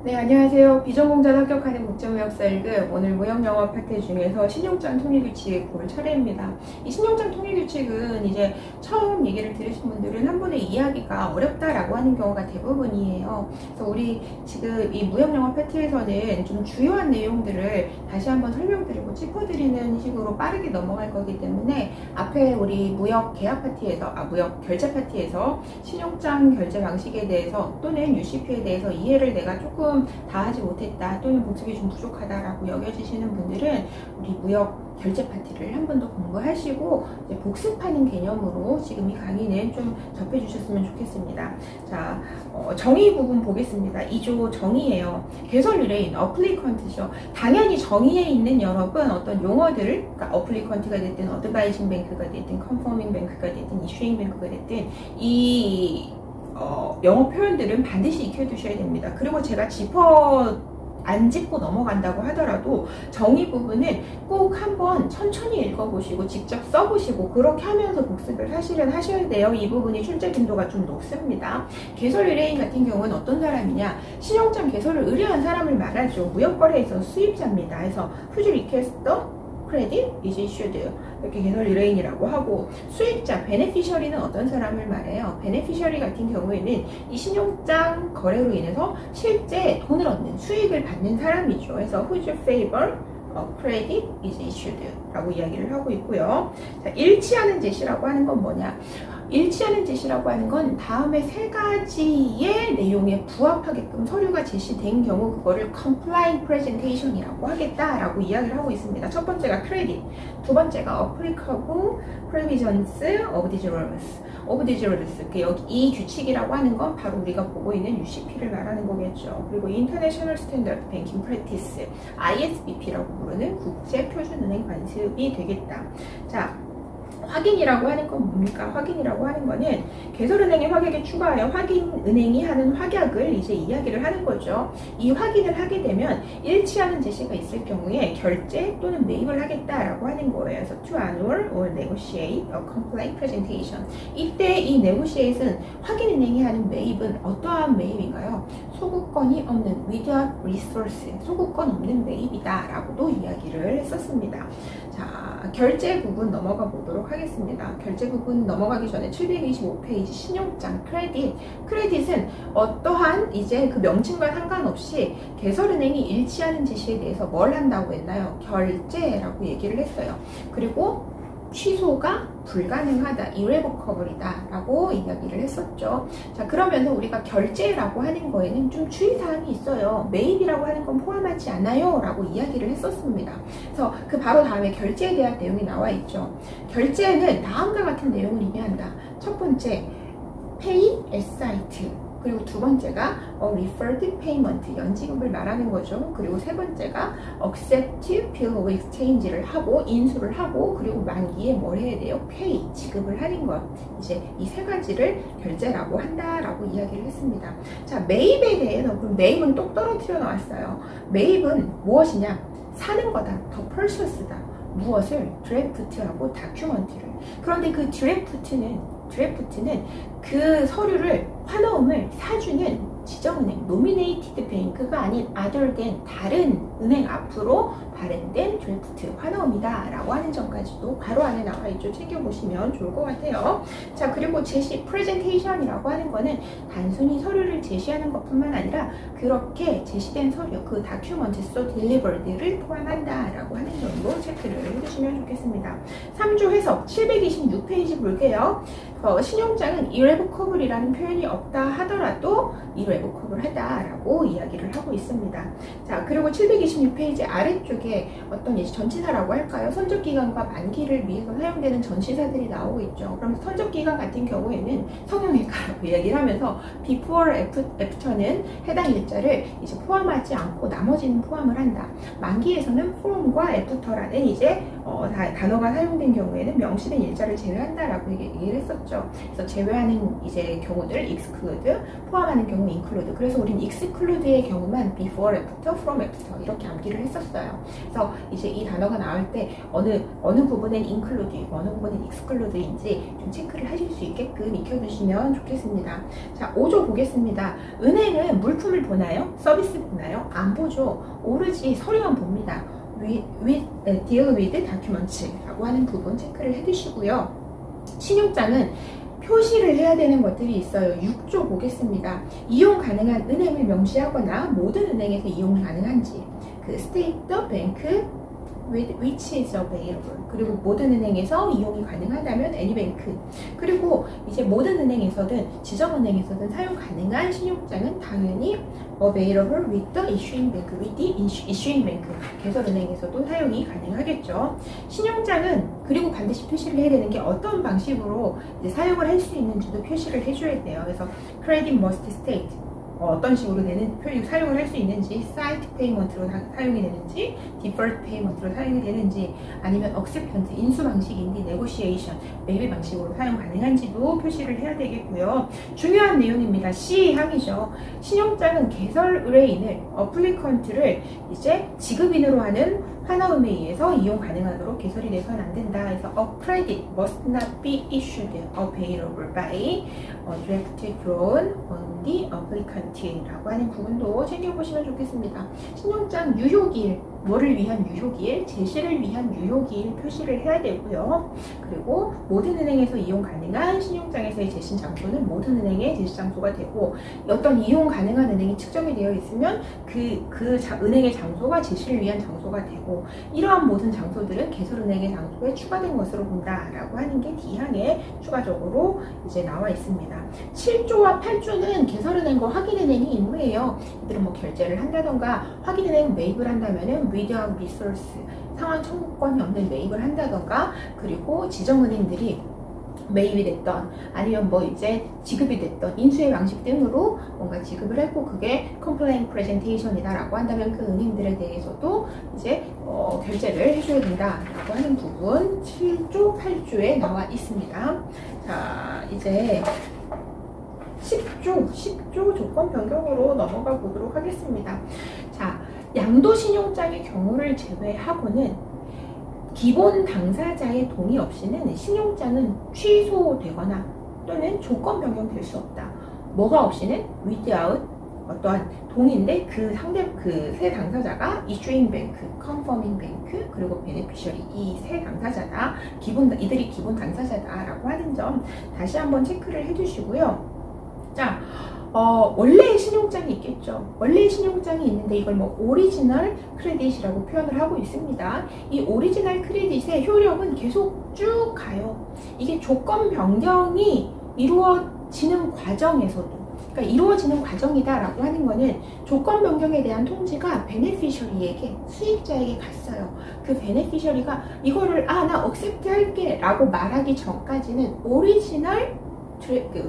네, 안녕하세요. 비전공자 합격하는 국제무역사 1급. 오늘 무역영어 파트 중에서 신용장 통일규칙 볼 차례입니다. 이 신용장 통일규칙은 이제 처음 얘기를 들으신 분들은 한 번에 이해하기가 어렵다라고 하는 경우가 대부분이에요. 그래서 우리 지금 이 무역영어 파트에서는 좀 주요한 내용들을 다시 한번 설명드리고 짚어드리는 식으로 빠르게 넘어갈 거기 때문에 앞에 우리 무역 계약 파트에서, 무역 결제 파트에서 신용장 결제 방식에 대해서 또는 UCP에 대해서 이해를 내가 조금 다 하지 못했다 또는 복습이 좀 부족하다라고 여겨지시는 분들은 우리 무역 결제 파트를 한 번 더 공부하시고 이제 복습하는 개념으로 지금 이 강의는 좀 접해주셨으면 좋겠습니다. 자, 정의 부분 보겠습니다. 2조 정의예요. 개설 의뢰인, 어플리컨트죠. 당연히 정의에 있는 여러분 어떤 용어들, 그러니까 어플리컨트가 됐든 어드바이징 뱅크가 됐든 컨퍼밍 뱅크가 됐든 이슈잉 뱅크가 됐든 이 영어 표현들은 반드시 익혀두셔야 됩니다. 그리고 제가 안 짚고 넘어간다고 하더라도 정의 부분은 꼭 한번 천천히 읽어보시고 직접 써보시고 그렇게 하면서 복습을 사실은 하셔야 돼요. 이 부분이 출제 빈도가 좀 높습니다. 개설 의뢰인 같은 경우는 어떤 사람이냐, 신용장 개설을 의뢰한 사람을 말하죠. 무역거래에서 수입자입니다. 그래서 whose request credit is issued 이렇게 개설 의뢰인이라고 하고, 수익자 베네피셔리는 어떤 사람을 말해요? 베네피셔리 같은 경우에는 이 신용장 거래로 인해서 실제 돈을 얻는 수익을 받는 사람이죠. 그래서 whose favor credit is issued 라고 이야기를 하고 있고요. 자, 일치하는 제시라고 하는 건 뭐냐? 일치하는 제시라고 하는 건 다음에 세 가지의 내용에 부합하게끔 서류가 제시된 경우 그거를 compliant presentation이라고 하겠다라고 이야기를 하고 있습니다. 첫 번째가 credit, 두 번째가 applicable provisions of these rules. 여기 이 규칙이라고 하는 건 바로 우리가 보고 있는 UCP를 말하는 거겠죠. 그리고 International Standard Banking Practice, ISBP라고 부르는 국제표준은행 관습이 되겠다. 자, 확인이라고 하는 건 뭡니까? 확인이라고 하는 거는 개설은행의 확약에 추가하여 확인은행이 하는 확약을 이제 이야기를 하는 거죠. 이 확인을 하게 되면 일치하는 제시가 있을 경우에 결제 또는 매입을 하겠다라고 하는 거예요. 그래서 to annul or negotiate a complaint presentation. 이때 이 negotiate은 확인은행이 하는 매입은 어떠한 매입인가요? 소구권이 없는 without resource, 소구권 없는 매입이다 라고도 이야기를 했었습니다. 자, 결제 부분 넘어가 보도록 하겠습니다. 결제 부분 넘어가기 전에 725페이지 신용장 크레딧은 어떠한 이제 그 명칭과 상관없이 개설은행이 일치하는 제시에 대해서 뭘 한다고 했나요? 결제라고 얘기를 했어요. 그리고 취소가 불가능하다, irrevocable이다 라고 이야기를 했었죠. 자, 그러면서 우리가 결제라고 하는 거에는 좀 주의사항이 있어요. 매입이라고 하는 건 포함하지 않아요 라고 이야기를 했었습니다. 그래서 그 바로 다음에 결제에 대한 내용이 나와 있죠. 결제는 다음과 같은 내용을 의미한다. 첫 번째, pay as site, 그리고 두 번째가 referred payment, 연지급을 말하는 거죠. 그리고 세 번째가 accept bill of exchange를 하고 인수를 하고, 그리고 만기에 뭘 해야 돼요? pay, 지급을 하는 것. 이제 이 세 가지를 결제라고 한다라고 이야기를 했습니다. 자, 매입에 대해서 그럼 매입은 똑 떨어뜨려 나왔어요. 매입은 무엇이냐? 사는 거다. 더 purchase다. 무엇을? 드래프트하고 다큐먼트를. 그런데 그 드래프트는 그 서류를, 환어음을 사주는 지정은행, nominated bank가 아닌 other than, 다른 은행 앞으로 발행된 드래프트, 환어음이다 라고 하는 점까지도 바로 안에 나와 있죠. 챙겨보시면 좋을 것 같아요. 자, 그리고 제시, presentation이라고 하는 거는 단순히 서류를 제시하는 것뿐만 아니라 그렇게 제시된 서류, 그 document so delivered를 포함한다 라고 하는 점으로 체크를 해주시면 좋겠습니다. 3조 해석 726페이지 볼게요. 신용장은 irrevocable이라는 표현이 없다 하더라도 irrevocable 하다라고 이야기를 하고 있습니다. 자, 그리고 726페이지 아래쪽에 어떤 이제 전치사라고 할까요? 선적기간과 만기를 위해서 사용되는 전치사들이 나오고 있죠. 그럼 선적기간 같은 경우에는 성형외과라고 이야기를 하면서 before, after는 해당 일자를 이제 포함하지 않고 나머지는 포함을 한다. 만기에서는 from과 after라는 이제 단어가 사용된 경우에는 명시된 일자를 제외한다라고 얘기를 했었죠. 그래서 제외하는 이제 경우들 exclude, 포함하는 경우 include. 그래서 우린 exclude의 경우만 before, after, from, after 이렇게 암기를 했었어요. 그래서 이제 이 단어가 나올 때 어느 부분은 include이고 어느 부분은 exclude인지 좀 체크를 하실 수 있게끔 익혀두시면 좋겠습니다. 자, 5조 보겠습니다. 은행은 물품을 보나요? 서비스 보나요? 안 보죠. 오로지 서류만 봅니다. deal with documents 라고 하는 부분 체크를 해두시고요. 신용장은 표시를 해야 되는 것들이 있어요. 6조 보겠습니다. 이용 가능한 은행을 명시하거나 모든 은행에서 이용 가능한지, 그 state the bank which is available. 그리고 모든 은행에서 이용이 가능하다면 any bank. 그리고 이제 모든 은행에서든 지정은행에서든 사용 가능한 신용장은 당연히 available with the issuing bank, with the issuing bank. 개설은행에서도 사용이 가능하겠죠. 신용장은 그리고 반드시 표시를 해야 되는 게 어떤 방식으로 이제 사용을 할 수 있는지도 표시를 해줘야 돼요. 그래서 credit must state. 어떤 식으로 사용을 할 수 있는지, site payment로 사용이 되는지, deferred payment로 사용이 되는지, 아니면 acceptance, 인수 방식인지, negotiation, 매입 방식으로 사용 가능한지도 표시를 해야 되겠고요. 중요한 내용입니다. C항이죠. 신용장은 개설 의뢰인을, applicant를 이제 지급인으로 하는 하나음에 의해서 이용 가능하도록 개설이 돼서는 안 된다. 그래서 a credit must not be issued available by direct drawn on the applicant라고 하는 부분도 챙겨보시면 좋겠습니다. 신용장 유효기일, 뭐를 위한 유효기일, 제시를 위한 유효기일 표시를 해야 되고요. 그리고 모든 은행에서 이용 가능한 신용장에서의 제시 장소는 모든 은행의 제시 장소가 되고, 어떤 이용 가능한 은행이 측정이 되어 있으면 은행의 장소가 제시를 위한 장소가 되고, 이러한 모든 장소들은 개설은행의 장소에 추가된 것으로 본다라고 하는 게 D항에 추가적으로 이제 나와 있습니다. 7조와 8조는 개설은행과 확인은행이 임무예요. 이들은 뭐 결제를 한다던가, 확인은행 매입을 한다면은 without resource, 상환 청구권이 없는 매입을 한다던가, 그리고 지정은행들이 매입이 됐던 아니면 뭐 이제 지급이 됐던 인수의 방식 등으로 뭔가 지급을 했고 그게 complaint presentation이다 라고 한다면 그 은행들에 대해서도 이제 결제를 해줘야 된다라고 하는 부분 7조, 8조에 나와 있습니다. 자, 이제 10조 조건 변경으로 넘어가 보도록 하겠습니다. 자, 양도신용장의 경우를 제외하고는 기본 당사자의 동의 없이는 신용장은 취소되거나 또는 조건 변경될 수 없다. 뭐가 없이는 without 어떠한 동의인데 그 세 당사자가 issuing bank, confirming bank, 그리고 beneficiary 이 세 당사자다. 이들이 기본 당사자다라고 하는 점 다시 한번 체크를 해주시고요. 자, 원래의 신용장이 있겠죠. 원래의 신용장이 있는데 이걸 뭐 오리지널 크레딧이라고 표현을 하고 있습니다. 이 오리지널 크레딧의 효력은 계속 쭉 가요. 이게 조건 변경이 이루어지는 과정에서도, 그러니까 이루어지는 과정이다라고 하는 거는 조건 변경에 대한 통지가 베네피셔리에게, 수익자에게 갔어요. 그 베네피셔리가 이거를 나 억셉트 할게 라고 말하기 전까지는 오리지널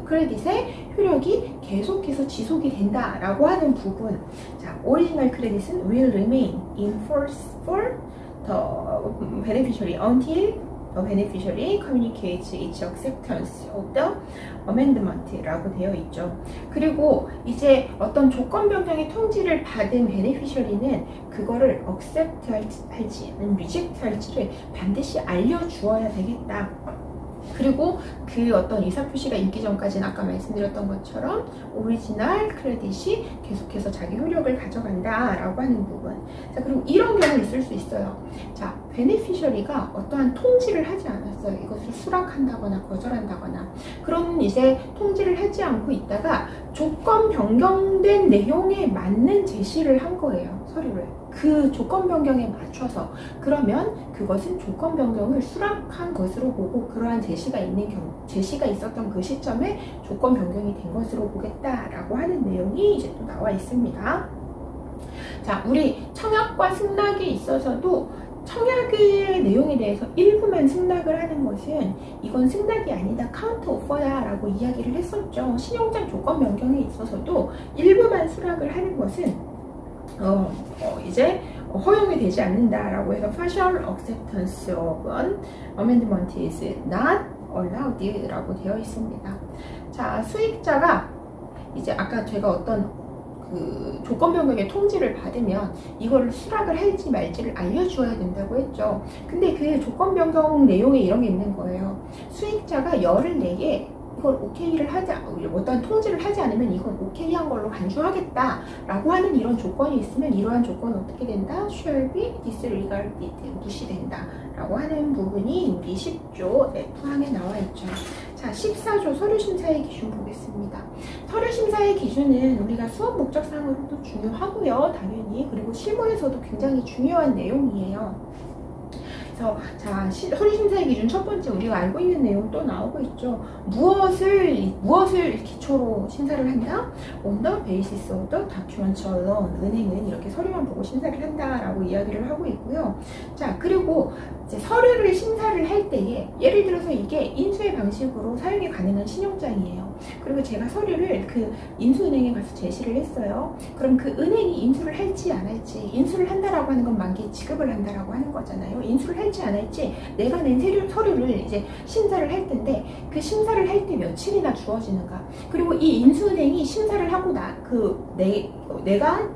크레딧의 효력이 계속해서 지속이 된다라고 하는 부분. 자, 오리지널 크레딧은 will remain in force for the beneficiary until the beneficiary communicates its acceptance of the amendment라고 되어 있죠. 그리고 이제 어떤 조건 변경의 통지를 받은 beneficiary는 그거를 accept 할지 reject 할지를 반드시 알려주어야 되겠다. 그리고 그 어떤 의사표시가 있기 전까지는 아까 말씀드렸던 것처럼 오리지널 크레딧이 계속해서 자기 효력을 가져간다라고 하는 부분. 자, 그리고 이런 경우 있을 수 있어요. 자, 베네피셔리가 어떠한 통지를 하지 않았어요. 이것을 수락한다거나 거절한다거나. 그럼 이제 통지를 하지 않고 있다가 조건 변경된 내용에 맞는 제시를 한 거예요. 서류를. 그 조건 변경에 맞춰서. 그러면 그것은 조건 변경을 수락한 것으로 보고 그러한 제시가 있었던 그 시점에 조건 변경이 된 것으로 보겠다라고 하는 내용이 이제 또 나와 있습니다. 자, 우리 청약과 승낙에 있어서도 청약의 내용에 대해서 일부만 승낙을 하는 것은 이건 승낙이 아니다, 카운터 오퍼다 라고 이야기를 했었죠. 신용장 조건 변경에 있어서도 일부만 수락을 하는 것은 허용이 되지 않는다라고 해서 partial acceptance of an amendment is not allowed라고 되어 있습니다. 자, 수익자가 이제 아까 제가 어떤 그 조건 변경의 통지를 받으면 이걸 수락을 할지 말지를 알려주어야 된다고 했죠. 근데 그 조건 변경 내용에 이런 게 있는 거예요. 수익자가 열을 내게 이걸 오케이를 하지, 어떤 통지를 하지 않으면 이건 오케이 한 걸로 간주하겠다 라고 하는 이런 조건이 있으면 이러한 조건은 어떻게 된다? shall be disregarded, 무시된다 라고 하는 부분이 우리 10조 F항에 나와 있죠. 자, 14조 서류심사의 기준 보겠습니다. 서류심사의 기준은 우리가 수업 목적상으로도 중요하고요, 당연히. 그리고 실무에서도 굉장히 중요한 내용이에요. 그래서 자, 서류심사의 기준 첫 번째 우리가 알고 있는 내용 또 나오고 있죠. 무엇을 기초로 심사를 한다? On the basis of the documents alone. 은행은 이렇게 서류만 보고 심사를 한다라고 이야기를 하고 있고요. 자, 그리고 이제 서류를 심사를 할 때에 예를 들어서 이게 인수의 방식으로 사용이 가능한 신용장이에요. 그리고 제가 서류를 그 인수은행에 가서 제시를 했어요. 그럼 그 은행이 인수를 할지 안 할지, 인수를 한다라고 하는 건 만기 지급을 한다라고 하는 거잖아요. 인수를 할지 안 할지 내가 낸 서류를 이제 심사를 할 텐데 그 심사를 할 때 며칠이나 주어지는가. 그리고 이 인수은행이 심사를 하고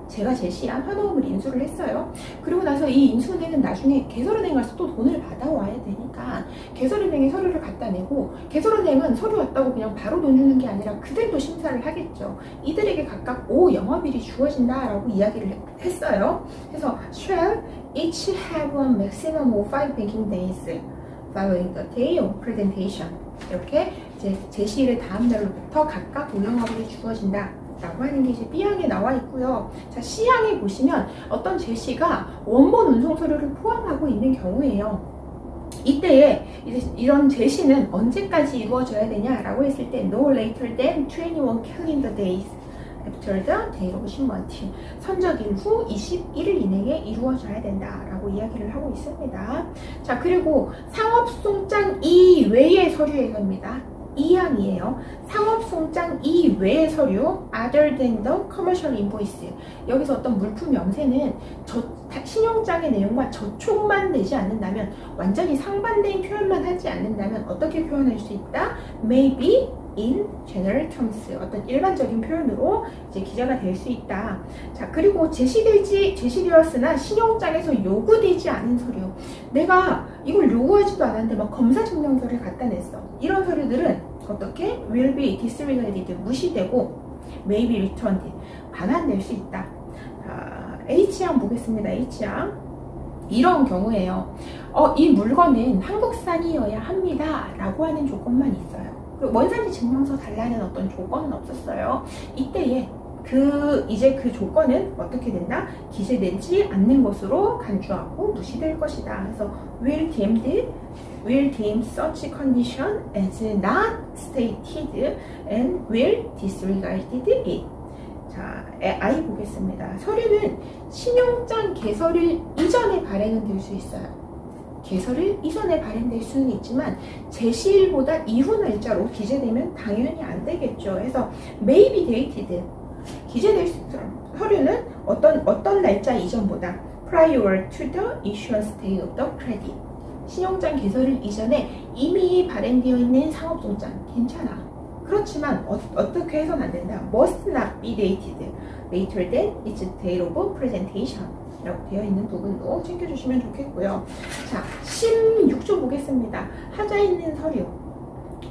제가 제시한 환호금을 인수를 했어요. 그리고 나서 이 인수은행은 나중에 개설은행 가서 또 돈을 받아와야 되니까 개설은행에 서류를 갖다 내고 개설은행은 서류 왔다고 그냥 바로 돈 주는 게 아니라 그들도 심사를 하겠죠. 이들에게 각각 5 영업일이 주어진다라고 이야기를 했어요. 그래서 shall each have a maximum of 5 banking days following the day of presentation. 이렇게 이제 제시일의 다음 날로부터 각각 5 영업일이 주어진다. 라고 하는 게 이제 B항에 나와 있고요. 자, C항에 보시면 어떤 제시가 원본 운송 서류를 포함하고 있는 경우에요. 이때에 이제 이런 제시는 언제까지 이루어져야 되냐라고 했을 때 no later than 21 calendar days after the date of shipment. 선적일 후 21일 이내에 이루어져야 된다라고 이야기를 하고 있습니다. 자, 그리고 상업송장 이외의 서류에서입니다. 2항이에요. 상업송장 이외의 서류 other than the commercial invoice. 여기서 어떤 물품 명세는 신용장의 내용과 저촉만 되지 않는다면, 완전히 상반된 표현만 하지 않는다면 어떻게 표현할 수 있다? Maybe in general terms. 어떤 일반적인 표현으로 이제 기재가 될 수 있다. 자, 그리고 제시되었으나 신용장에서 요구되지 않은 서류. 내가 이걸 요구하지도 않았는데 막 검사 증명서를 갖다 냈어. 이런 서류들은 어떻게? will be disregarded. 무시되고 may be returned. 반환될 수 있다. 자, H항 보겠습니다. H항. 이런 경우에요. 이 물건은 한국산이어야 합니다. 라고 하는 조건만 있어요. 원산지 증명서 달라는 어떤 조건은 없었어요. 이때에 이제 그 조건은 어떻게 된다? 기재되지 않는 것으로 간주하고 무시될 것이다. 그래서 will deem such condition as not stated and will disregard it. 자, I 보겠습니다. 서류는 신용장 개설일 이전에 발행은 될 수 있어요. 개설일 이전에 발행될 수는 있지만 제시일보다 이후 날짜로 기재되면 당연히 안 되겠죠. 그래서 may be dated. 기재될 수 있어요. 서류는 어떤 날짜 이전보다 prior to the issuance date of the credit. 신용장 개설일 이전에 이미 발행되어 있는 상업송장 괜찮아. 그렇지만 어떻게 해서는 안 된다. must not be dated later than its date of presentation. 라고 되어 있는 부분도 챙겨주시면 좋겠고요. 자, 16조 보겠습니다. 하자 있는 서류.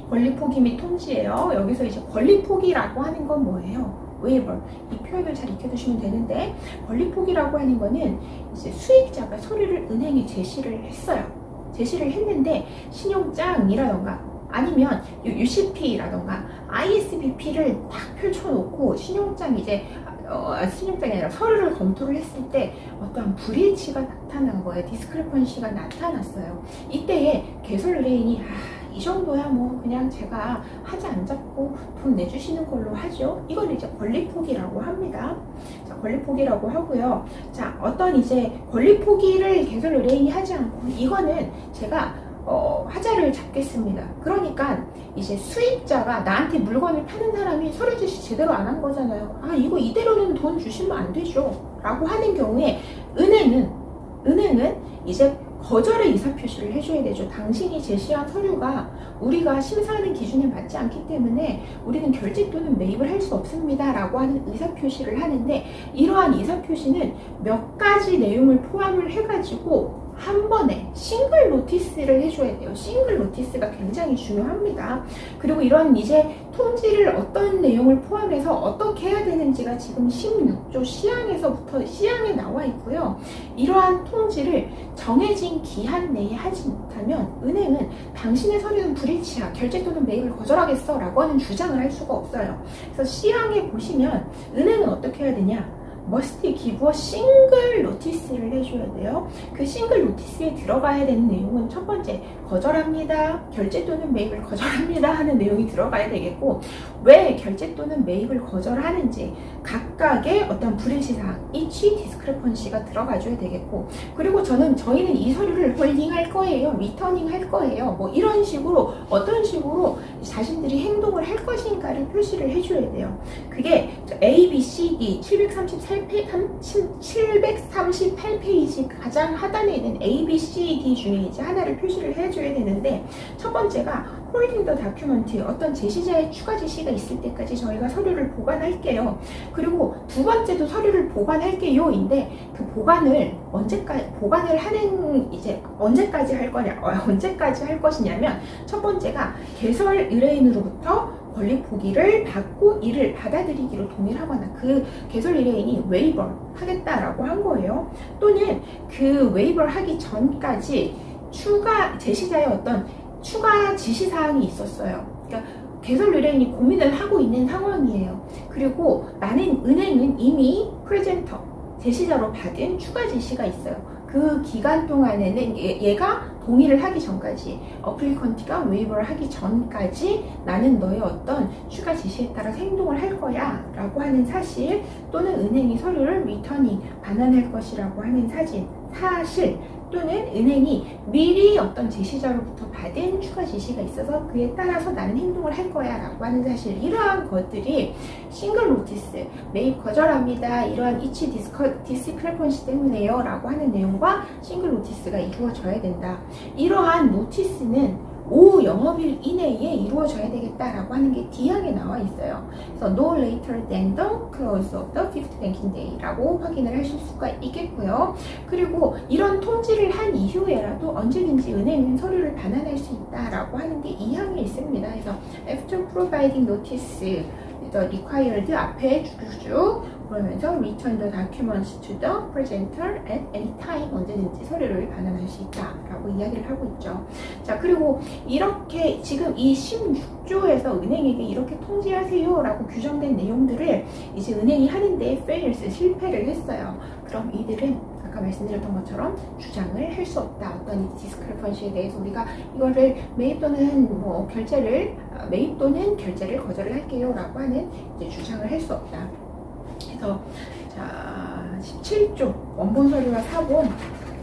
권리 포기 및 통지예요. 여기서 이제 권리 포기라고 하는 건 뭐예요? waiver. 이 표현을 잘 익혀두시면 되는데, 권리 포기라고 하는 거는 이제 수익자가 서류를 은행에 제시를 했어요. 제시를 했는데 신용장이라던가 아니면 UCP라던가 ISBP를 딱 펼쳐놓고 신용장이 아니라 서류를 검토를 했을 때 어떠한 불일치가 나타난 거예요. 디스크리펀시가 나타났어요. 이때에 개설의뢰인이 이 정도야 뭐 그냥 제가 하지 않잡고 돈 내주시는 걸로 하죠. 이걸 이제 권리 포기라고 합니다. 자, 권리 포기라고 하고요. 자, 어떤 이제 권리 포기를 개설의뢰인이 하지 않고 이거는 제가 하자를 잡겠습니다. 그러니까 이제 수입자가 나한테 물건을 파는 사람이 서류 제시 제대로 안 한 거잖아요. 이거 이대로는 돈 주시면 안 되죠. 라고 하는 경우에 은행은 은행은 이제 거절의 의사표시를 해줘야 되죠. 당신이 제시한 서류가 우리가 심사하는 기준에 맞지 않기 때문에 우리는 결제 또는 매입을 할 수 없습니다 라고 하는 의사표시를 하는데, 이러한 의사표시는 몇 가지 내용을 포함을 해가지고 한 번에 싱글 노티스를 해줘야 돼요. 싱글 노티스가 굉장히 중요합니다. 그리고 이런 이제 통지를 어떤 내용을 포함해서 어떻게 해야 되는지가 지금 16조 시항에 나와 있고요. 이러한 통지를 정해진 기한 내에 하지 못하면 은행은 당신의 서류는 불일치야, 결제 또는 매입을 거절하겠어 라고 하는 주장을 할 수가 없어요. 그래서 시항에 보시면 은행은 어떻게 해야 되냐, must give a single notice를 해줘야 돼요. 그 싱글 노티스에 들어가야 되는 내용은 첫 번째, 거절합니다, 결제 또는 매입을 거절합니다 하는 내용이 들어가야 되겠고, 왜 결제 또는 매입을 거절하는지 각각의 어떤 불일치사항, each discrepancy가 들어가줘야 되겠고, 그리고 저희는 이 서류를 홀딩할 거예요, 리터닝 할 거예요, 뭐 이런 식으로 어떤 식으로 자신들이 행동을 할 것인가를 표시를 해줘야 돼요. 그게 A, B, C, D 738페이지 가장 하단에 있는 A, B, C, D 중에 이제 하나를 표시를 해줘야 되는데, 첫 번째가 홀딩 더 다큐먼트, 어떤 제시자의 추가 제시가 있을 때까지 저희가 서류를 보관할게요. 그리고 두 번째도 서류를 보관할게요인데, 그 보관을 언제까지 할 거냐, 언제까지 할 것이냐면, 첫 번째가 개설 의뢰인으로부터 권리 포기를 받고 이를 받아들이기로 동의를 하거나 그 개설 의뢰인이 웨이버 하겠다라고 한 거예요. 또는 그 웨이버 하기 전까지 제시자의 어떤 추가 지시사항이 있었어요. 그러니까 개설 의뢰인이 고민을 하고 있는 상황이에요. 그리고 은행은 이미 프레젠터, 제시자로 받은 추가 지시가 있어요. 그 기간 동안에는 얘가 동의를 하기 전까지, 어플리컨트가 웨이버를 하기 전까지 나는 너의 어떤 추가 지시에 따라 행동을 할 거야 라고 하는 사실, 또는 은행이 서류를 리터닝, 반환할 것이라고 하는 사실, 또는 은행이 미리 어떤 제시자로부터 받은 추가 지시가 있어서 그에 따라서 나는 행동을 할 거야 라고 하는 사실, 이러한 것들이 싱글 노티스, 매입 거절합니다, 이러한 이치 디스크레펀시 때문에요 라고 하는 내용과 싱글 노티스가 이루어져야 된다. 이러한 노티스는 5 영업일 이내에 이루어져야 되겠다라고 하는 게 D항에 나와 있어요. 그래서 no later than the close of the fifth banking day라고 확인을 하실 수가 있겠고요. 그리고 이런 통지를 한 이후에라도 언제든지 은행은 서류를 반환할 수 있다라고 하는 게 2항에 있습니다. 그래서 after providing notice, the required 앞에 쭉쭉 그러면서 return the documents to the presenter at any time, 언제든지 서류를 반환할 수 있다라고 이야기를 하고 있죠. 자, 그리고 이렇게 지금 이 16조에서 은행에게 이렇게 통지하세요 라고 규정된 내용들을 이제 은행이 하는데 fails, 실패를 했어요. 그럼 이들은 아까 말씀드렸던 것처럼 주장을 할 수 없다. 어떤 이 디스크레펀시에 대해서 우리가 이거를 매입 또는 매입 또는 결제를 거절을 할게요 라고 하는 이제 주장을 할 수 없다. 그래서 자 17조 원본 서류와 사본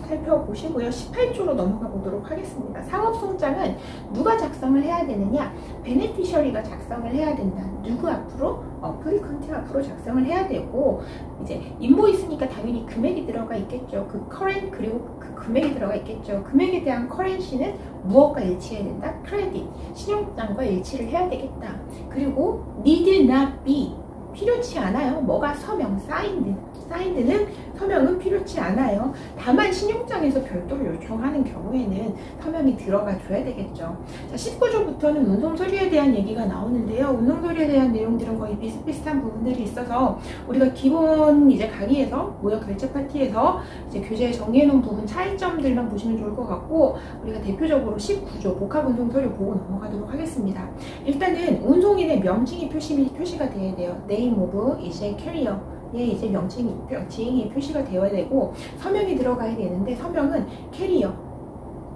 살펴보시고요. 18조로 넘어가 보도록 하겠습니다. 상업송장은 누가 작성을 해야 되느냐? 베네피셔리가 작성을 해야 된다. 누구 앞으로? 어플리컨트 앞으로 작성을 해야 되고, 이제 인보이스니까 당연히 금액이 들어가 있겠죠. 그 커렌트, 그리고 그 금액이 들어가 있겠죠. 금액에 대한 커렌시는 무엇과 일치해야 된다? 크레딧, 신용장과 일치를 해야 되겠다. 그리고 need not be, 필요치 않아요. 뭐가 서명, 사인드는 서명은 필요치 않아요. 다만 신용장에서 별도로 요청하는 경우에는 서명이 들어가 줘야 되겠죠. 자, 19조부터는 운송서류에 대한 얘기가 나오는데요. 운송서류에 대한 내용들은 거의 비슷비슷한 부분들이 있어서 우리가 기본 이제 강의에서 무역 결제 파티에서 이제 교재에 정리해놓은 부분 차이점들만 보시면 좋을 것 같고, 우리가 대표적으로 19조 복합 운송서류 보고 넘어가도록 하겠습니다. 일단은 운송인의 명칭이 표시가 돼야 돼요. name of 이제 캐리어 이제 명칭이 표시가 되어야 되고, 서명이 들어가야 되는데 서명은 캐리어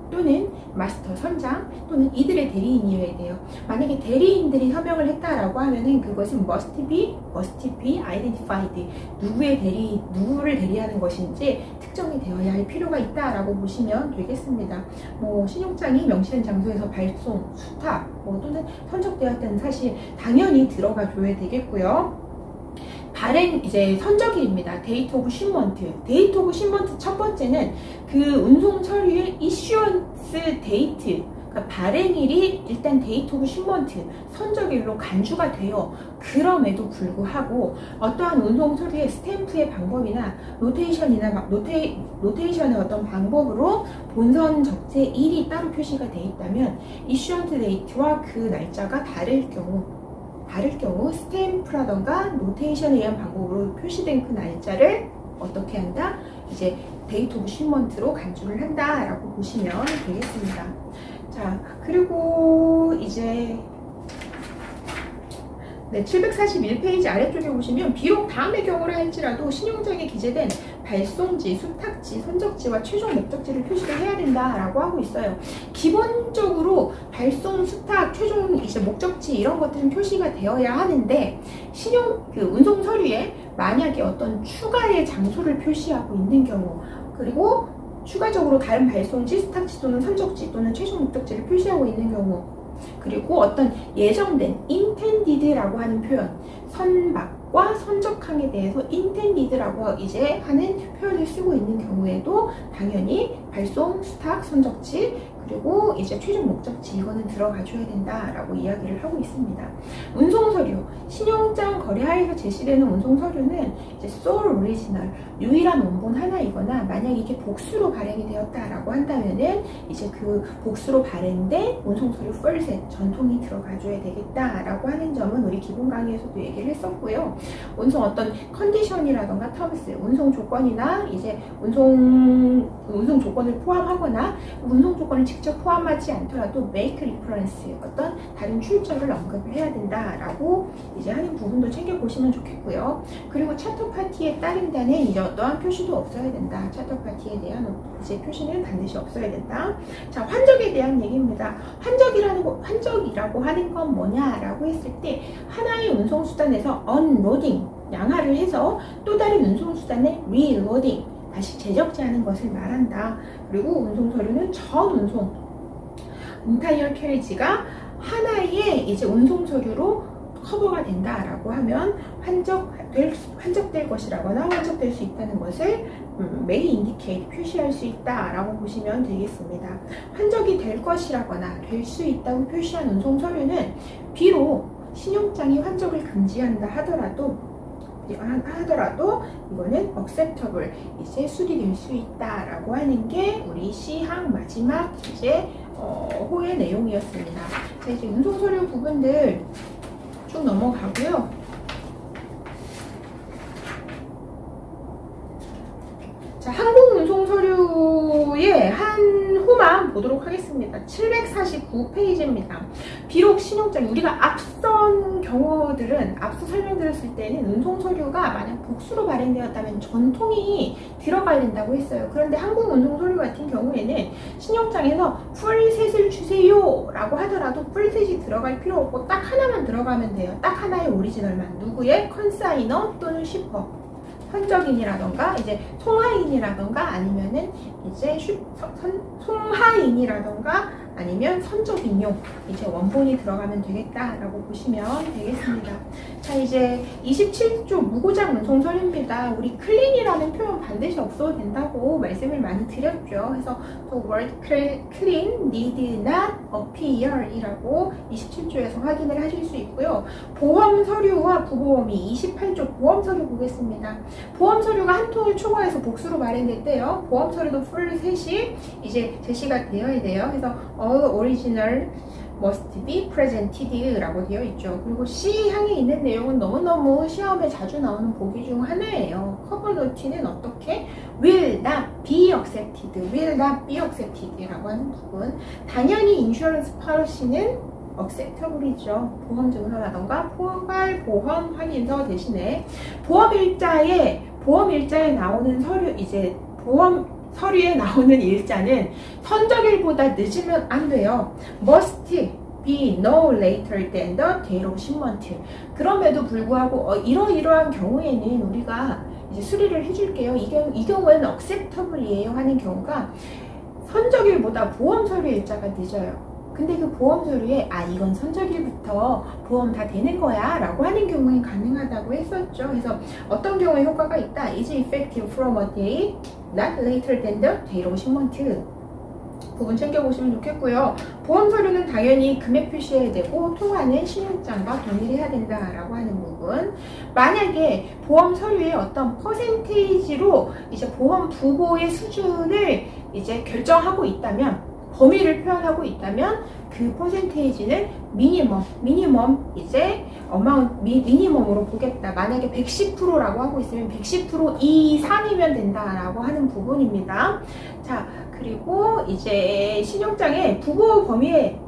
또는 마스터, 선장 또는 이들의 대리인이어야 돼요. 만약에 대리인들이 서명을 했다라고 하면은 그것은 must be identified, 누구를 대리하는 것인지 특정이 되어야 할 필요가 있다라고 보시면 되겠습니다. 뭐 신용장이 명시된 장소에서 발송, 수탁 또는 선적되었다는 사실 당연히 들어가 줘야 되겠고요. 발행 이제 선적일입니다. 데이트 오브 쉬먼트. 데이트 오브 쉬먼트 첫 번째는 그 운송 서류의 이슈언스 데이트, 그러니까 발행일이 일단 데이트 오브 쉬먼트 선적일로 간주가 돼요. 그럼에도 불구하고 어떠한 운송 서류의 스탬프의 방법이나 노테이션의 어떤 방법으로 본선 적재일이 따로 표시가 돼 있다면 이슈언트 데이트와 그 날짜가 다를 경우 스탬프라던가 노테이션에 의한 방법으로 표시된 그 날짜를 어떻게 한다? 이제 데이트 오브 쉬먼트로 간주를 한다라고 보시면 되겠습니다. 자, 그리고 이제 741페이지 아래쪽에 보시면 비록 다음의 경우를 할지라도 신용장에 기재된 발송지, 수탁지, 선적지와 최종 목적지를 표시를 해야 된다라고 하고 있어요. 기본적으로 발송, 수탁, 최종 이제 목적지 이런 것들은 표시가 되어야 하는데 운송 서류에 만약에 어떤 추가의 장소를 표시하고 있는 경우, 그리고 추가적으로 다른 발송지, 수탁지 또는 선적지 또는 최종 목적지를 표시하고 있는 경우, 그리고 어떤 예정된 intended라고 하는 표현, 선박과 선적항에 대해서 intended라고 이제 하는 표현을 쓰고 있는 경우에도 당연히 발송, 수탁, 선적지 그리고 이제 최종 목적지 이거는 들어가 줘야 된다라고 이야기를 하고 있습니다. 운송서류, 신용장 거래하에서 제시되는 운송서류는 이제 sole original, 유일한 원본 하나이거나 만약 이게 복수로 발행이 되었다라고 한다면은 이제 그 복수로 발행된 운송서류 풀셋 전통이 들어가 줘야 되겠다라고 하는 점은 우리 기본 강의에서도 얘기를 했었고요. 운송 어떤 컨디션이라던가 텀스, 운송 조건이나 이제 운송 조건을 포함하거나 운송 조건을 직접 포함하지 않더라도 make reference, 어떤 다른 출처를 언급을 해야 된다라고 이제 하는 부분도 챙겨보시면 좋겠고요. 그리고 차터 파티에 따른다는 이제 어떠한 표시도 없어야 된다. 차터 파티에 대한 이제 표시는 반드시 없어야 된다. 자, 환적에 대한 얘기입니다. 환적이라고 하는 건 뭐냐라고 했을 때 하나의 운송수단에서 unloading, 양하를 해서 또 다른 운송수단에 reloading, 다시 재적재하는 것을 말한다. 그리고 운송서류는 전 운송, entire carriage가 하나의 이제 운송서류로 커버가 된다라고 하면 환적될 것이라거나 환적될 수 있다는 것을 may indicate, 표시할 수 있다라고 보시면 되겠습니다. 환적이 될 것이라거나 될 수 있다고 표시한 운송서류는 비록 신용장이 환적을 금지한다 하더라도 이거는 acceptable, 이제 수리될 수 있다라고 하는 게 우리 C항 마지막 이제 호의 내용이었습니다. 자, 이제 운송서류 부분들 쭉 넘어가고요. 자, 항공운송서류의 한 호만 보도록 하겠습니다. 749페이지입니다. 비록 신용장, 우리가 앞선 경우들은, 앞서 설명드렸을 때는 운송서류가 만약 복수로 발행되었다면 전통이 들어가야 된다고 했어요. 그런데 항공운송서류 같은 경우에는 신용장에서 풀셋을 주세요 라고 하더라도 풀셋이 들어갈 필요 없고 딱 하나만 들어가면 돼요. 딱 하나의 오리지널만. 누구의? 컨사이너 또는 쉬퍼. 선적인이라던가 이제 송하인이라던가 아니면은 이제 송하인이라던가 아니면 선적인용, 이제 원본이 들어가면 되겠다라고 보시면 되겠습니다. 자, 이제 27조 무고장 운송서류입니다. 우리 clean이라는 표현 반드시 없어도 된다고 말씀을 많이 드렸죠. 그래서 the word clean need not appear 이라고 27조에서 확인을 하실 수 있고요. 보험서류와 부보험이 28조 보험서류 보겠습니다. 보험서류가 한 통을 초과해서 복수로 발행됐대요. 보험서류도 풀셋이 이제 제시가 되어야 돼요. 그래서 all original must be presented 라고 되어 있죠. 그리고 C항에 있는 내용은 너무너무 시험에 자주 나오는 보기 중 하나예요. 커버 노티는 어떻게? will not be accepted, will not be accepted 라고 하는 부분. 당연히 인슈런스 policy는 acceptable이죠. 보험증서라던가 포괄 보험 확인서 대신에 보험 일자에 나오는 서류, 이제 보험 서류에 나오는 일자는 선적일보다 늦으면 안 돼요. must be no later than the date of shipment. 그럼에도 불구하고 이러이러한 경우에는 우리가 이제 수리를 해줄게요. 이 경우에는 acceptable이에요 하는 경우가 선적일보다 보험 서류 일자가 늦어요. 근데 그 보험 서류에 이건 선적일부터 보험 다 되는 거야 라고 하는 경우엔 가능하다고 했었죠. 그래서 어떤 경우에 효과가 있다. is effective from a date not later than the date of shipment. 부분 챙겨보시면 좋겠고요. 보험 서류는 당연히 금액 표시해야 되고 통화는 신용장과 동일해야 된다라고 하는 부분. 만약에 보험 서류에 어떤 퍼센테이지로 이제 보험 부보의 수준을 이제 결정하고 있다면, 범위를 표현하고 있다면 그 퍼센테이지는 미니멈 이제 미니멈으로 보겠다. 만약에 110%라고 하고 있으면 110% 이상이면 된다라고 하는 부분입니다. 자, 그리고 이제 신용장에 부보 범위에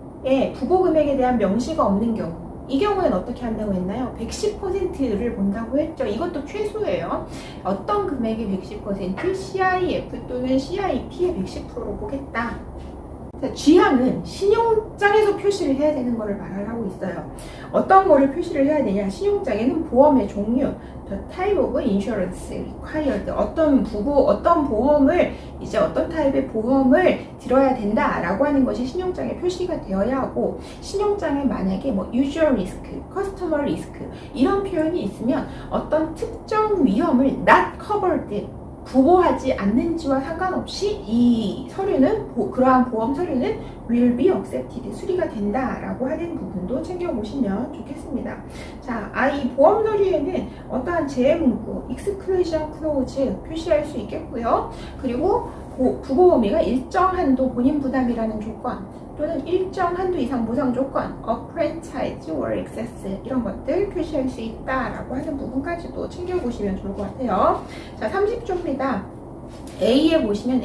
부보 금액에 대한 명시가 없는 경우, 이 경우에는 어떻게 한다고 했나요? 110%를 본다고 했죠. 이것도 최소예요. 어떤 금액의 110%? CIF 또는 CIP의 110%로 보겠다. G항은 신용장에서 표시를 해야 되는 것을 말을 하고 있어요. 어떤 거를 표시를 해야 되냐? 신용장에는 보험의 종류, the type of insurance required, 어떤 보험을 이제 어떤 타입의 보험을 들어야 된다라고 하는 것이 신용장에 표시가 되어야 하고, 신용장에 만약에 usual risk, customer risk 이런 표현이 있으면 어떤 특정 위험을 not covered, 부보하지 않는지와 상관없이 이 서류는 그러한 보험 서류는 will be accepted, 수리가 된다라고 하는 부분도 챙겨보시면 좋겠습니다. 자, 이 보험 서류에는 어떠한 제외 문구, exclusion clause 표시할 수 있겠고요. 그리고 부보 범위가 일정 한도 본인 부담이라는 조건, 또는 일정 한도 이상 보상 조건, franchise or excess 이런 것들 표시할 수 있다라고 하는 부분까지도 챙겨보시면 좋을 것 같아요. 자, 30조입니다. A항에 보시면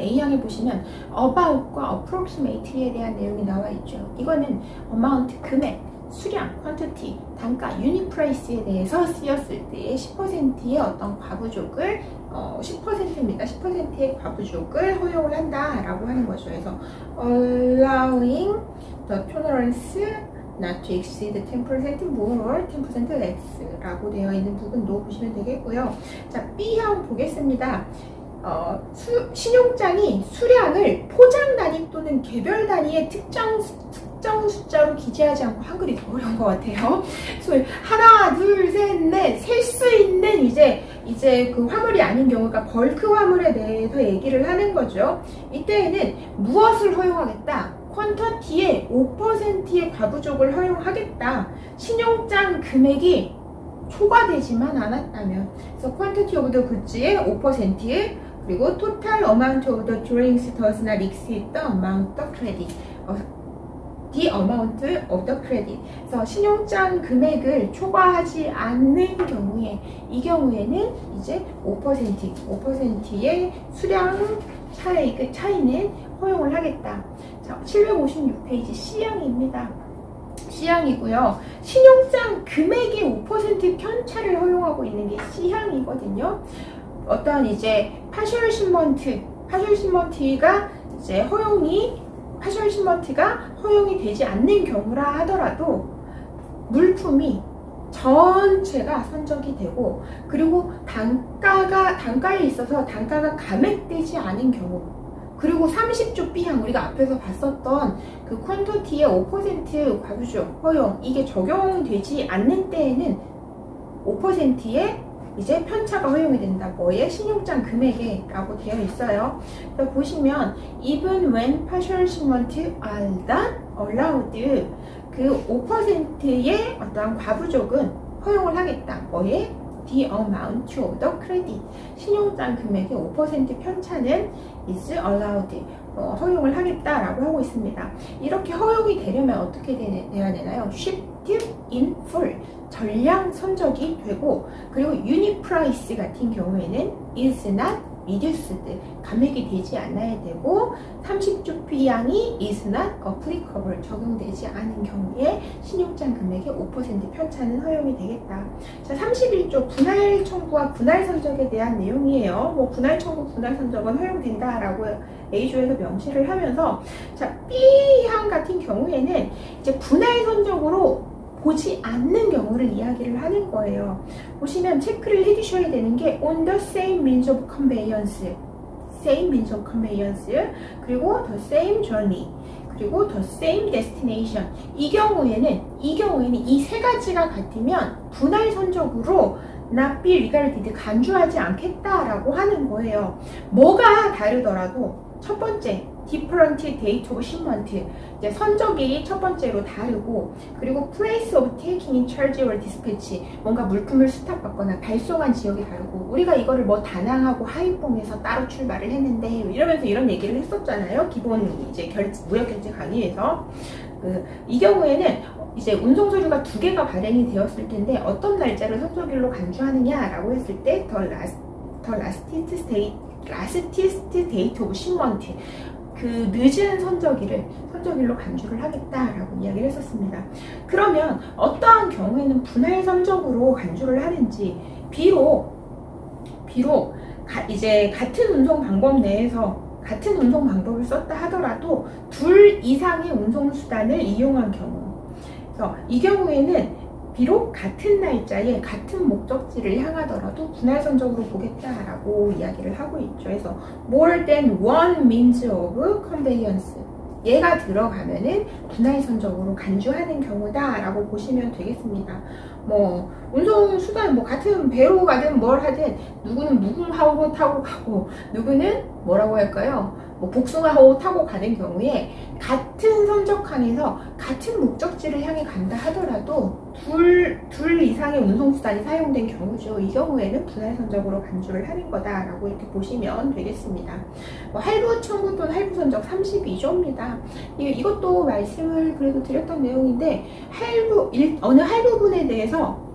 about과 approximate에 대한 내용이 나와 있죠. 이거는 amount, 금액, 수량, quantity, 단가, unit price에 대해서 쓰였을 때 10%의 어떤 과부족을 10%입니다. 10%의 과부족을 허용을 한다라고 하는 거죠. 그래서 allowing the tolerance not to exceed 10% more or 10% less 라고 되어 있는 부분도 보시면 되겠고요. 자, B항 보겠습니다. 신용장이 수량을 포장 단위 또는 개별 단위의 특정 숫자로 기재하지 않고, 한글이 더 어려운 것 같아요. 그래서 하나, 둘, 셋, 넷 셀 수 있는 이제 그 화물이 아닌 경우가 벌크 화물에 대해서 얘기를 하는 거죠. 이때에는 무엇을 허용하겠다? 퀀터티의 5%의 과부족을 허용하겠다. 신용장 금액이 초과되지만 않았다면. 그래서 퀀터티 오브 더 굿즈의 5%, 그리고 total amount of the drawings does not exceed the amount of credit. the amount of the credit. 그래서 신용장 금액을 초과하지 않는 경우에, 이 경우에는 이제 5%의 수량 차이는 허용을 하겠다. 자, 756페이지 C항입니다. C항이고요. 신용장 금액의 5% 편차를 허용하고 있는 게 C항이거든요. 어떤 이제 파셜 신먼트가 이제 허용이 되지 않는 경우라 하더라도 물품이 전체가 선적이 되고, 그리고 단가에 있어서 단가가 감액되지 않은 경우, 그리고 30조 B항 우리가 앞에서 봤었던 그 퀀터티의 5% 과부족 허용, 이게 적용되지 않는 때에는 5%의 이제 편차가 허용이 된다. 뭐에? 신용장 금액에 라고 되어 있어요. 그래서 보시면 even when partial shipment are not allowed, 그 5%의 어떤 과부족은 허용을 하겠다. 뭐에? the amount of the credit, 신용장 금액의 5% 편차는 is allowed, 허용을 하겠다라고 하고 있습니다. 이렇게 허용이 되려면 어떻게 돼야 되나요? shipped in full, 전량 선적이 되고, 그리고 unit price 같은 경우에는 is not reduced, 감액이 되지 않아야 되고, 30조 B항이 is not applicable, 적용되지 않은 경우에 신용장 금액의 5% 편차는 허용이 되겠다. 자, 31조 분할 청구와 분할 선적에 대한 내용이에요. 분할 청구, 분할 선적은 허용된다라고 A조에서 명시를 하면서, 자, B항 같은 경우에는 이제 분할 선적으로 보지 않는 경우를 이야기를 하는 거예요. 보시면 체크를 해주셔야 되는 게 on the same means of conveyance, 그리고 the same journey, 그리고 the same destination. 이 경우에는 이 세 가지가 같으면 분할 선적으로 not be regarded, 간주하지 않겠다라고 하는 거예요. 뭐가 다르더라도 첫 번째 different date of shipment, 이제 선적이 첫 번째로 다르고, 그리고 place of taking in charge or dispatch, 뭔가 물품을 수탁받거나 발송한 지역이 다르고, 우리가 이거를 뭐 다낭하고 하이퐁에서 따로 출발을 했는데 이러면서 이런 얘기를 했었잖아요. 기본 이제 무역결제 강의에서. 이 경우에는 이제 운송 서류가 두 개가 발행이 되었을 텐데 어떤 날짜를 선적일로 간주하느냐라고 했을 때 the lastest date of shipment, 그 늦은 선적일로 간주를 하겠다라고 이야기를 했었습니다. 그러면 어떠한 경우에는 분할 선적으로 간주를 하는지, 비록 이제 같은 운송 방법 내에서 같은 운송 방법을 썼다 하더라도 둘 이상의 운송 수단을 이용한 경우, 그래서 이 경우에는 비록 같은 날짜에 같은 목적지를 향하더라도 분할 선적으로 보겠다라고 이야기를 하고 있죠. 그래서 more than one means of conveyance, 얘가 들어가면은 분할 선적으로 간주하는 경우다라고 보시면 되겠습니다. 뭐 운송 수단 뭐 같은 배로 가든 뭘 하든, 누구는 무궁화호 타고 가고 누구는 뭐라고 할까요? 뭐 복숭아호 타고 가는 경우에 같은 선적항에서 같은 목적지를 향해 간다 하더라도 둘 이상의 운송수단이 사용된 경우죠. 이 경우에는 분할 선적으로 간주를 하는 거다라고 이렇게 보시면 되겠습니다. 뭐 할부 청구 또는 할부 선적 32조입니다. 이것도 말씀을 그래도 드렸던 내용인데, 어느 할부분에 대해서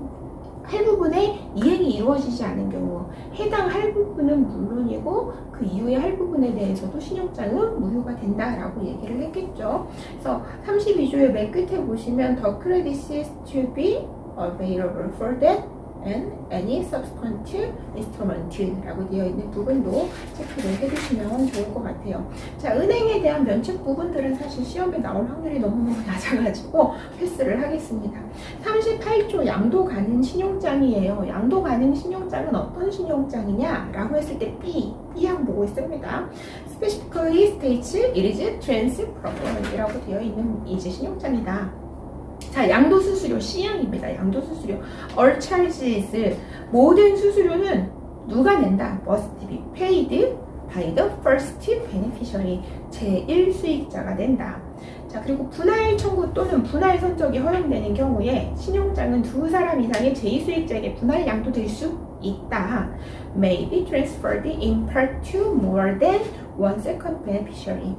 할부분의 이행이 이루어지지 않은 경우, 해당 할부분은 물론이고 그 이후의 할부분에 대해서도 신용장은 무효가 된다라고 얘기를 했겠죠. 그래서 32조의 맨 끝에 보시면 the credits is to be available for that and any subsequent instrument라고 되어 있는 부분도 체크를 해주시면 좋을 것 같아요. 자, 은행에 대한 면책 부분들은 사실 시험에 나올 확률이 너무너무 낮아가지고 패스를 하겠습니다. 38조 양도 가능 신용장이에요. 양도 가능 신용장은 어떤 신용장이냐라고 했을 때 B항 보고 있습니다. Specifically states it is transferable이라고 되어 있는 이제 신용장이다. 자, 양도수수료 C항입니다. 양도수수료. All charges, 모든 수수료는 누가 낸다? Must be paid by the first beneficiary, 제1수익자가 낸다. 자, 그리고 분할 청구 또는 분할 선적이 허용되는 경우에 신용장은 두 사람 이상의 제2수익자에게 분할 양도될 수 있다. May be transferred in part to more than one second beneficiary,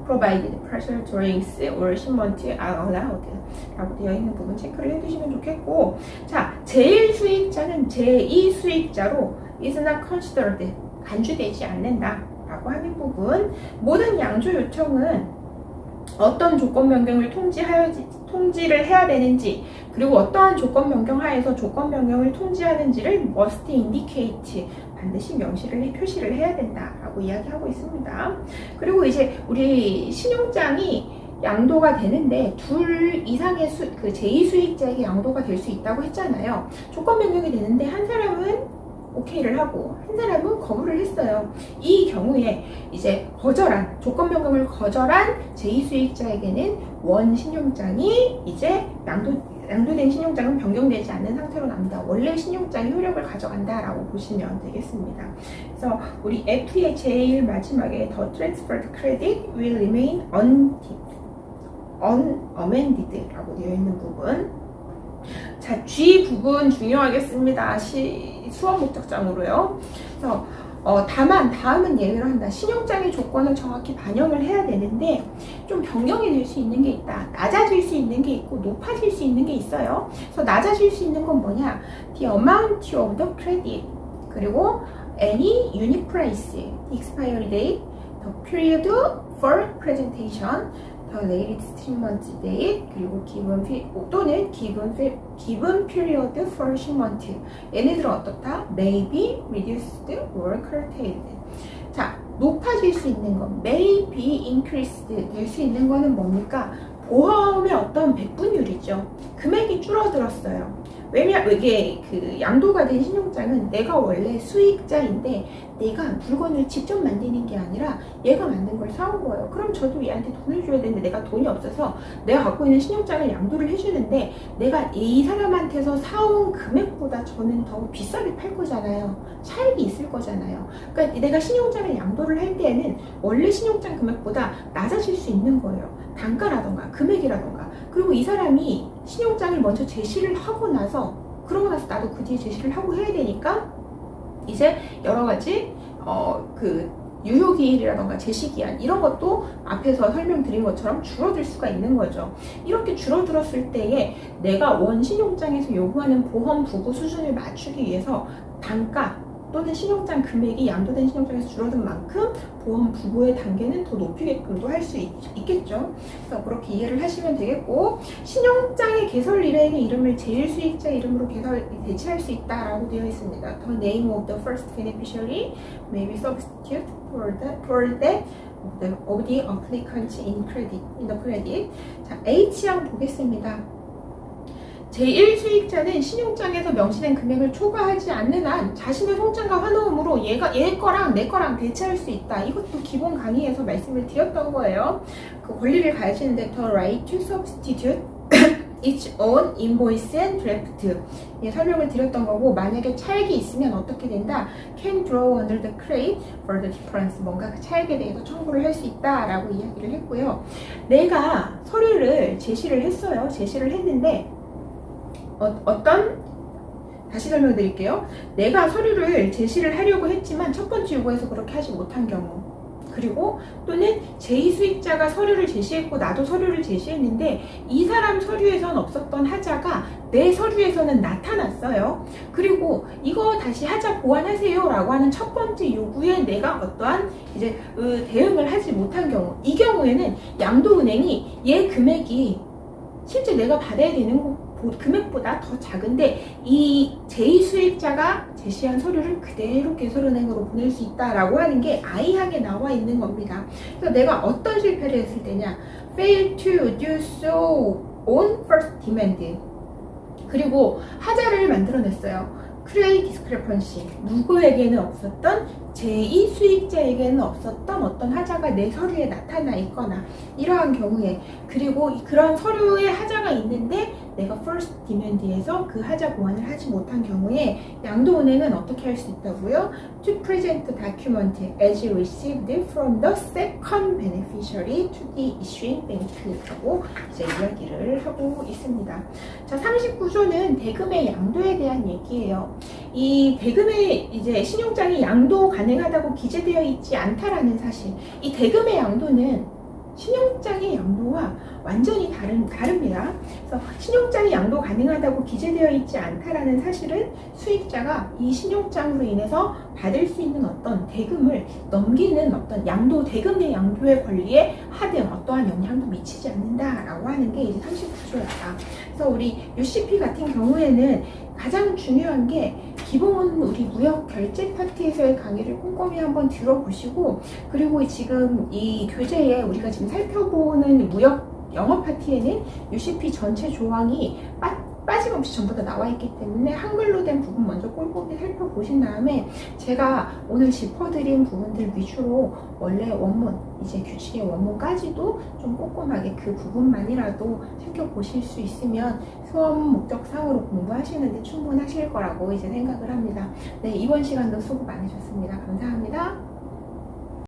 provided partial drawings or shipment are allowed 라고 되어 있는 부분 체크를 해두시면 좋겠고, 자, 제1수익자는 제2수익자로 is not considered, 간주되지 않는다 라고 하는 부분. 모든 양조 요청은 어떤 조건 변경을 통지를 해야 되는지, 그리고 어떠한 조건 변경 하에서 조건 변경을 통지하는지를 must indicate, 반드시 표시를 해야 된다라고 이야기하고 있습니다. 그리고 이제 우리 신용장이 양도가 되는데 둘 이상의 제2수익자에게 양도가 될 수 있다고 했잖아요. 조건 변경이 되는데 한 사람은 오케이를 하고 한 사람은 거부를 했어요. 이 경우에 이제 조건 변경을 거절한 제2수익자에게는 원 신용장이 이제 양도된 신용장은 변경되지 않는 상태로 납니다. 원래 신용장이 효력을 가져간다라고 보시면 되겠습니다. 그래서 우리 F의 제일 마지막에 the transferred credit will remain unamended라고 되어 있는 부분. 자, G 부분 중요하겠습니다. 수업 목적장으로요. 그래서 다만 다음은 예외로 한다. 신용장의 조건을 정확히 반영을 해야 되는데 좀 변경이 될 수 있는 게 있다. 낮아질 수 있는 게 있고 높아질 수 있는 게 있어요. 그래서 낮아질 수 있는 건 뭐냐? The amount of the credit, 그리고 any unit price, expiry date, the period for presentation, the latest shipment date, 그리고 또는 given period for shipment. 얘네들은 어떻다? May be reduced or curtailed. 자, 높아질 수 있는 건 may be increased 될 수 있는 거는 뭡니까? 보험의 어떤 배분율이죠. 금액이 줄어들었어요. 왜냐면 이게 그 양도가 된 신용장은 내가 원래 수익자인데 내가 물건을 직접 만드는 게 아니라 얘가 만든 걸 사온 거예요. 그럼 저도 얘한테 돈을 줘야 되는데 내가 돈이 없어서 내가 갖고 있는 신용장을 양도를 해주는데 내가 이 사람한테서 사온 금액보다 저는 더 비싸게 팔 거잖아요. 차익이 있을 거잖아요. 그러니까 내가 신용장을 양도를 할 때에는 원래 신용장 금액보다 낮아질 수 있는 거예요. 단가라던가 금액이라던가. 그리고 이 사람이 신용장을 먼저 제시를 하고 나서 그러고 나서 나도 그 뒤에 제시를 하고 해야 되니까 이제 여러 가지 그 유효기일이라던가 제시기한 이런 것도 앞에서 설명드린 것처럼 줄어들 수가 있는 거죠. 이렇게 줄어들었을 때에 내가 원 신용장에서 요구하는 보험 부구 수준을 맞추기 위해서 단가 또는 신용장 금액이 양도된 신용장에서 줄어든 만큼 보험 부구의 단계는 더 높이게끔도 할 수 있겠죠. 그래서 그렇게 이해를 하시면 되겠고, 신용장의 개설일에는 이름을 제일수익자 이름으로 대체할 수 있다라고 되어 있습니다. The name of the first beneficiary may be substituted for that of the applicant in the credit. 자, H양 보겠습니다. 제1수익자는 신용장에서 명시된 금액을 초과하지 않는 한 자신의 송장과 환호음으로 얘 거랑 내 거랑 대체할 수 있다. 이것도 기본 강의에서 말씀을 드렸던 거예요. 그 권리를 가지는데 the right to substitute its own invoice and draft. 예, 설명을 드렸던 거고, 만약에 차액이 있으면 어떻게 된다? Can draw under the credit for the difference. 뭔가 그 차액에 대해서 청구를 할 수 있다라고 이야기를 했고요. 내가 서류를 제시를 했어요. 제시를 했는데 다시 설명드릴게요. 내가 서류를 제시를 하려고 했지만 첫 번째 요구에서 그렇게 하지 못한 경우, 그리고 또는 제2수익자가 서류를 제시했고 나도 서류를 제시했는데 이 사람 서류에선 없었던 하자가 내 서류에서는 나타났어요. 그리고 이거 다시 하자 보완하세요 라고 하는 첫 번째 요구에 내가 어떠한 이제 대응을 하지 못한 경우, 이 경우에는 양도은행이 얘 금액이 실제 내가 받아야 되는 금액보다 더 작은데 이 제2수익자가 제시한 서류를 그대로 개설은행으로 보낼 수 있다라고 하는 게 I항에 나와 있는 겁니다. 그래서 내가 어떤 실패를 했을 때냐, fail to do so on first demand. 그리고 하자를 만들어냈어요. create discrepancy. 누구에게는 없었던 제2수익자에게는 없었던 어떤 하자가 내 서류에 나타나 있거나 이러한 경우에, 그리고 그런 서류에 하자가 있는데 내가 first demand에서 그 하자 보완을 하지 못한 경우에 양도은행은 어떻게 할 수 있다고요? To present the document as received from the second beneficiary to the issuing bank라고 이제 이야기를 하고 있습니다. 자, 39조는 대금의 양도에 대한 얘기예요. 이 대금의 이제 신용장이 양도 가능하다고 기재되어 있지 않다라는 사실. 이 대금의 양도는 신용장의 양도와 완전히 다릅니다. 그래서 신용장이 양도 가능하다고 기재되어 있지 않다라는 사실은 수익자가 이 신용장으로 인해서 받을 수 있는 어떤 대금을 넘기는 어떤 양도, 대금의 양도의 권리에 하등 어떠한 영향도 미치지 않는다라고 하는 게 이제 39조였다. 그래서 우리 UCP 같은 경우에는 가장 중요한 게 기본 우리 무역 결제 파트에서의 강의를 꼼꼼히 한번 들어보시고, 그리고 지금 이 교재에 우리가 지금 살펴보는 무역 영어 파트에는 UCP 전체 조항이 빠짐없이 전부 다 나와 있기 때문에 한글로 된 부분 먼저 꼼꼼히 살펴보신 다음에 제가 오늘 짚어드린 부분들 위주로 원래 원문, 이제 규칙의 원문까지도 좀 꼼꼼하게 그 부분만이라도 살펴보실 수 있으면 수험 목적상으로 공부하시는데 충분하실 거라고 이제 생각을 합니다. 네, 이번 시간도 수고 많으셨습니다. 감사합니다.